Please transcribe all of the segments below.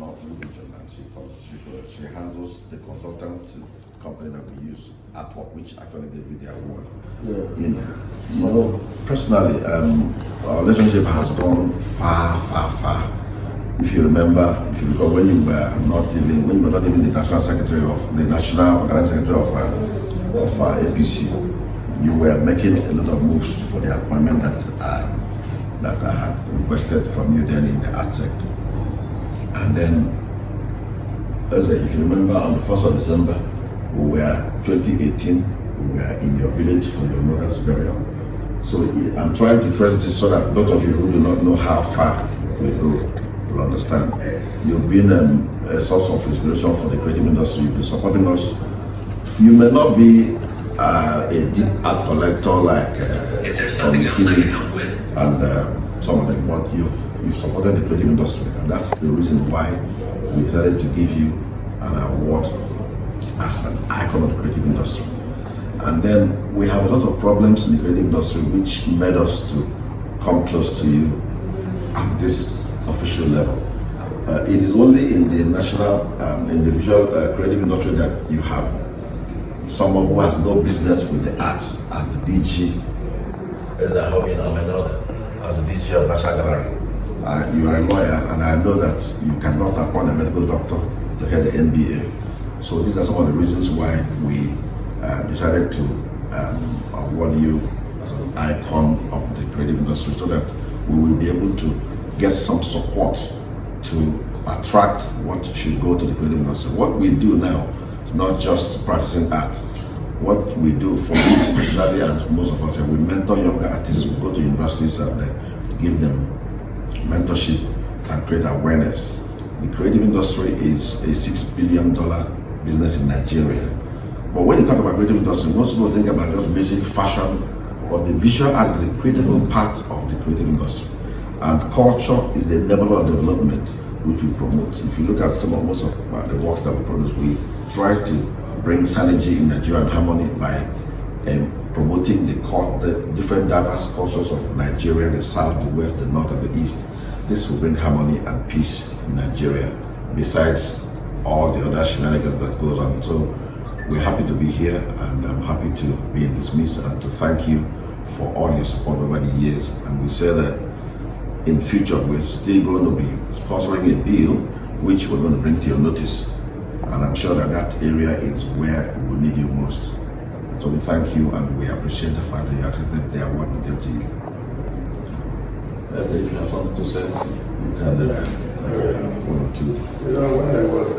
North region, and she handles the consultancy company that we use, Artwork, which actually gave you the award. Personally, our relationship has gone far. If you remember, when you were not even the national secretary of the national organizing secretary of APC, you were making a lot of moves for the appointment that I had requested from you then in the art sector. And then, if you remember, on the 1st of December, 2018, we were in your village for your mother's burial. So I'm trying to trace this so that those of you who do not know how far we go will understand. You've been a source of inspiration for the creative industry. You've been supporting us. You may not be a deep art collector like is there something else I can help with? And some of them, but you've supported the creative industry, and that's the reason why we decided to give you an award as an icon of the creative industry. And then we have a lot of problems in the creative industry which made us to come close to you at this official level. It is only in the national, in the visual creative industry that you have someone who has no business with the arts as the DG, as a hobby as the DG of National Gallery. You are a lawyer, and I know that you cannot appoint a medical doctor to head the NBA. So these are some of the reasons why we decided to award you as an icon of the creative industry, so that we will be able to get some support to attract what should go to the creative industry. What we do now is not just practicing art. What we do for me personally, and most of us, we mentor younger artists. We go to universities and give them mentorship and create awareness. The creative industry is a $6 billion business in Nigeria. But when you talk about creative industry, most people think about just music, fashion, but the visual art is a critical part of the creative industry. And culture is the level of development which we promote. If you look at most of the works that we produce, we try to bring synergy in Nigeria and harmony by promoting the different diverse cultures of Nigeria, the south, the west, the north, and the east. This will bring harmony and peace in Nigeria, besides all the other shenanigans that goes on. So we're happy to be here, and I'm happy to be in this midst and to thank you for all your support over the years. And we say that in future we're still going to be sponsoring a bill which we're going to bring to your notice. And I'm sure that that area is where we need you most. So we thank you, and we appreciate the fact that you accepted the award we gave to you. If you have something to say, you can do one or two. When I was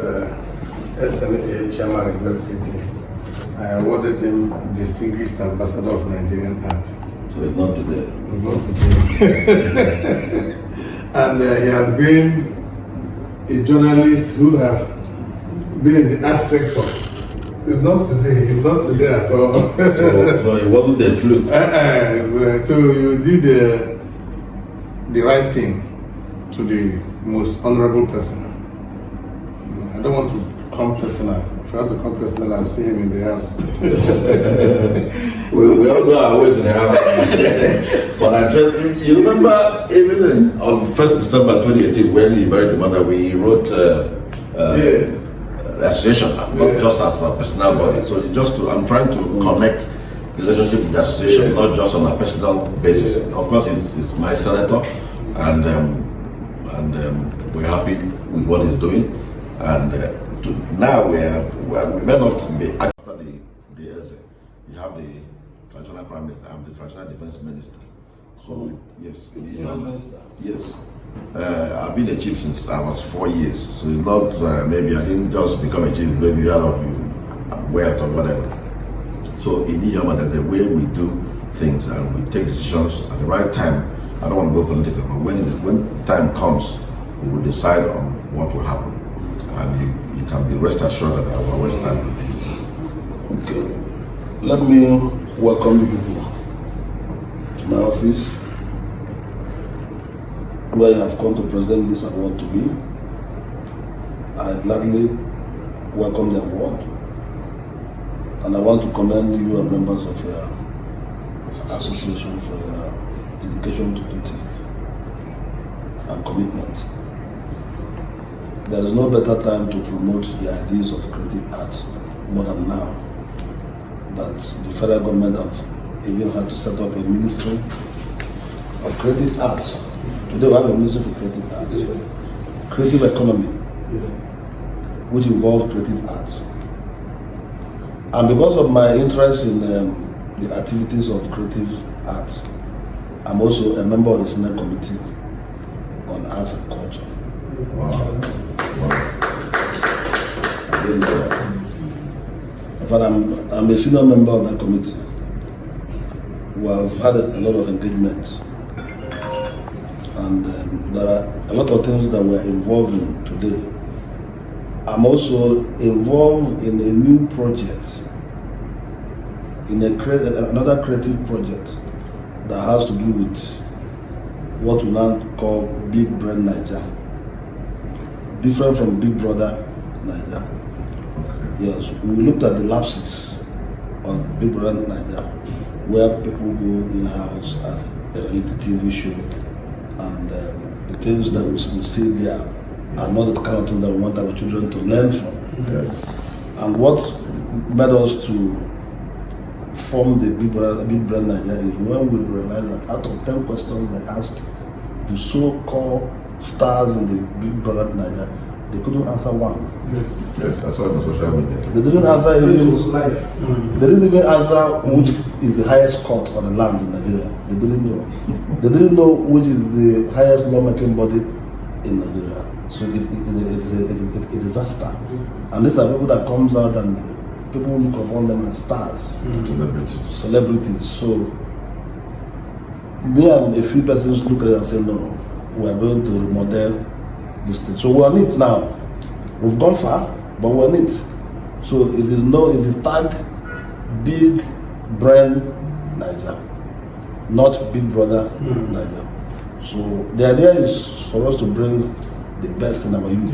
SNA chairman in New City, I awarded him Distinguished Ambassador of Nigerian Art. So it's not today. It's not today. And he has been a journalist who have been in the art sector. It's not today at all. so it wasn't a fluke. So you did the right thing to the most honorable person. I don't want to come personal. If I have to come personal, I'll see him in the house. we all know our way to the house. But you remember, even on 1st December 2018, when he married the mother, we wrote yes. Association, not just as a personal body. So I'm trying to connect the relationship with the association, not just on a personal basis. Of course, it's my senator, and we're happy with what he's doing. And now we may not be after the you have the traditional prime minister, I'm the traditional defense minister. So yes, yes. I've been a chief since I was 4 years, so it's not maybe I didn't just become a chief maybe out of wealth or whatever. So in Iyama, there's a way we do things, and we take decisions at the right time. I don't want to go political, but when the time comes, we will decide on what will happen, and you can be rest assured that I will always stand with you. Okay, let me welcome you to my office, where you have come to present this award to me. I gladly welcome the award, and I want to commend you and members of your association for your dedication to duty and commitment. there is no better time to promote the ideas of creative arts more than now that the federal government have even had to set up a ministry of creative arts. Today we have a ministry for creative arts, creative economy, which involves creative arts. And because of my interest in the activities of creative arts, I'm also a member of the Senate Committee on Arts and Culture. Wow. I didn't know that. In fact, I'm a senior member of that committee. We have had a lot of engagements, and there are a lot of things that we're involved in today. I'm also involved in a new project, in another creative project that has to do with what we now call Big Brain Niger, different from Big Brother Niger. Yes, we looked at the lapses of Big Brother Niger, where people go in-house as a reality TV show, and the things that we see there are not the kind of things that we want our children to learn from. Yes. And what made us to form the Big Brain Niger is when we realized that out of 10 questions they asked the so-called stars in the Big Brother Niger, they couldn't answer one. Yes, I saw it on social media. They didn't answer They didn't even answer which is the highest court on the land in Nigeria. They didn't know. They didn't know which is the highest lawmaking body in Nigeria. So it's a disaster. And these are people that comes out and people look upon them as stars, celebrities. So me and a few persons look at it and say, no, we are going to remodel this thing. So we're on it now. We've gone far, but we're on it. So it is tagged Big Brain Niger, not Big Brother Niger. So the idea is for us to bring the best in our youth.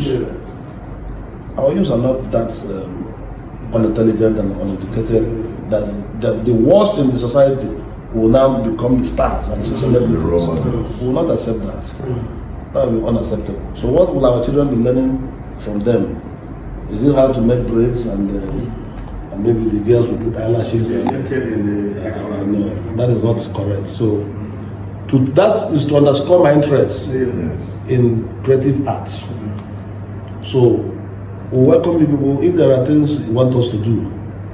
Our youth are not that unintelligent and uneducated, that the worst in the society will now become the stars and celebrities. We will not accept that. That will be unacceptable. So what will our children be learning from them? Is it how to make braids and maybe the girls will put eyelashes? That is not correct. So that is to underscore my interest in creative arts. So we welcome you people. If there are things you want us to do,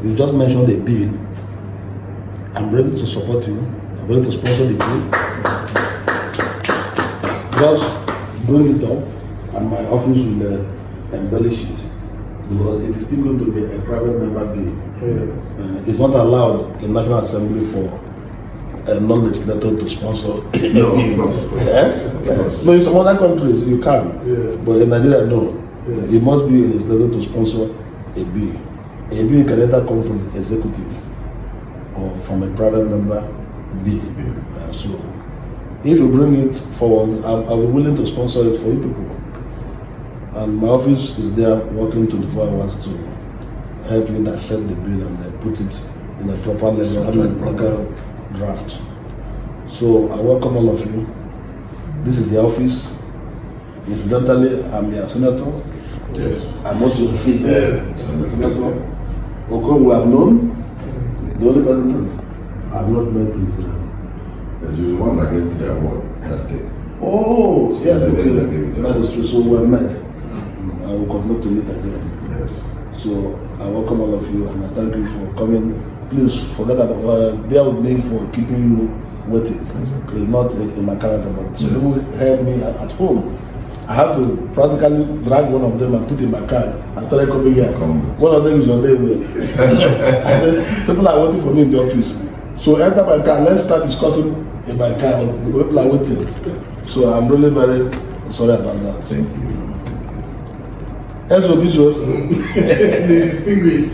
you just mentioned a bill. I'm ready to support you. I'm ready to sponsor the bill. Just bring it up, and my office will embellish it, because it is still going to be a private member bill. It's not allowed in National Assembly for a non-legislator to sponsor. No, of course. No, in some other countries you can, but in Nigeria, no. You must be a legislator to sponsor a bill. A bill can either come from the executive or from a private member bill. So if you bring it forward, I'll be willing to sponsor it for you people. And my office is there working 24 hours to help you dissect the bill and put it in a proper legal draft. So I welcome all of you. This is the office. Incidentally, I'm your senator. Yes. I'm also his senator. Okon, we have known. The only person I have not met is There's the one that gave the award that day. oh, yes, the okay. lady that gave the That is true. So we have met. I will continue to meet again. Yes. So I welcome all of you and I thank you for coming. Please forget about bear with me for keeping you waiting. It's not in my character, but some people heard me at home. I had to practically drag one of them and put in my car and started coming here. One of them is on their way. I said, people are waiting for me in the office. So enter my car, let's start discussing in my car, but people are waiting. So I'm really very sorry about that. Thank you. The distinguished.